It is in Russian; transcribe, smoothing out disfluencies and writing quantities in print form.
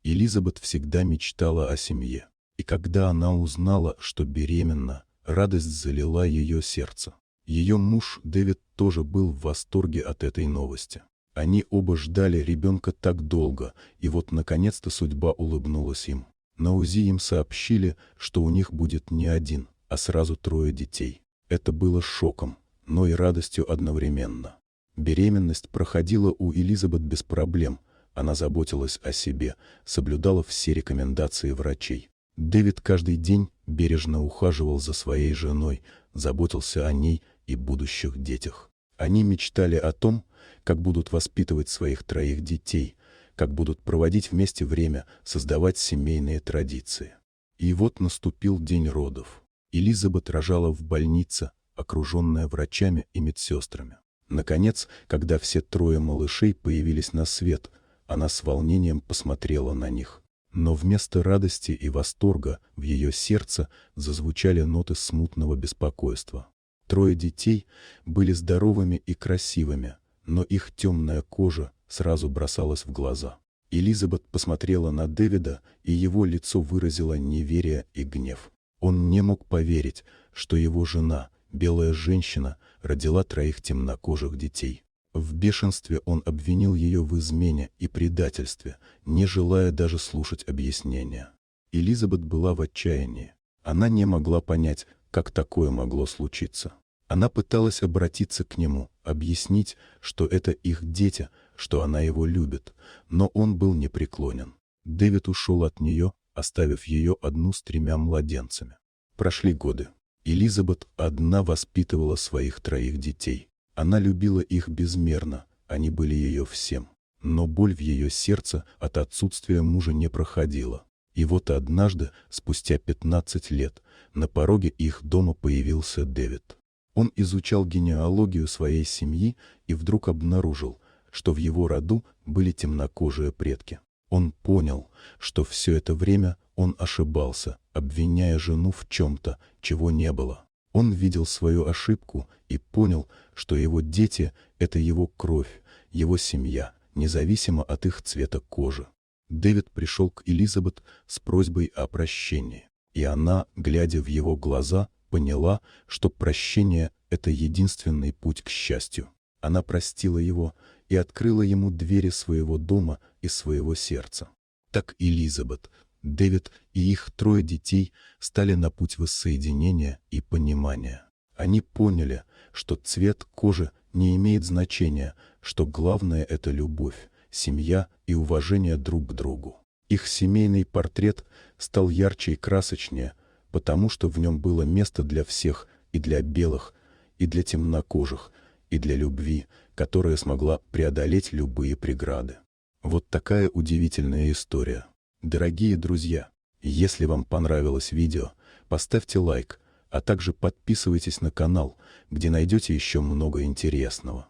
Элизабет всегда мечтала о семье. И когда она узнала, что беременна, радость залила ее сердце. Ее муж Дэвид тоже был в восторге от этой новости. Они оба ждали ребенка так долго, и вот наконец-то судьба улыбнулась им. На УЗИ им сообщили, что у них будет не один, а сразу 3 детей. Это было шоком, но и радостью одновременно. Беременность проходила у Элизабет без проблем. Она заботилась о себе, соблюдала все рекомендации врачей. Дэвид каждый день бережно ухаживал за своей женой, заботился о ней и будущих детях. Они мечтали о том, как будут воспитывать своих 3 детей, как будут проводить вместе время, создавать семейные традиции. И вот наступил день родов. Элизабет рожала в больнице, окруженная врачами и медсестрами. Наконец, когда все 3 малышей появились на свет, она с волнением посмотрела на них. Но вместо радости и восторга в ее сердце зазвучали ноты смутного беспокойства. 3 детей были здоровыми и красивыми, но их темная кожа сразу бросалась в глаза. Элизабет посмотрела на Дэвида, и его лицо выразило неверие и гнев. Он не мог поверить, что его жена, белая женщина, родила 3 темнокожих детей. В бешенстве он обвинил ее в измене и предательстве, не желая даже слушать объяснения. Элизабет была в отчаянии. Она не могла понять, как такое могло случиться. Она пыталась обратиться к нему, объяснить, что это их дети, что она его любит, но он был непреклонен. Дэвид ушел от нее, оставив ее одну с 3 младенцами. Прошли годы. Элизабет одна воспитывала своих 3 детей. Она любила их безмерно, они были ее всем. Но боль в ее сердце от отсутствия мужа не проходила. И вот однажды, спустя 15 лет, на пороге их дома появился Дэвид. Он изучал генеалогию своей семьи и вдруг обнаружил, что в его роду были темнокожие предки. Он понял, что все это время он ошибался, обвиняя жену в чем-то, чего не было. Он видел свою ошибку и понял, что его дети – это его кровь, его семья, независимо от их цвета кожи. Дэвид пришел к Элизабет с просьбой о прощении, и она, глядя в его глаза, поняла, что прощение – это единственный путь к счастью. Она простила его и открыла ему двери своего дома и своего сердца. Так Элизабет, Дэвид и их 3 детей стали на путь воссоединения и понимания. Они поняли, что цвет кожи не имеет значения, что главное – это любовь, семья и уважение друг к другу. Их семейный портрет стал ярче и красочнее, потому что в нем было место для всех, и для белых, и для темнокожих, и для любви, которая смогла преодолеть любые преграды. Вот такая удивительная история. Дорогие друзья, если вам понравилось видео, поставьте лайк, а также подписывайтесь на канал, где найдете еще много интересного.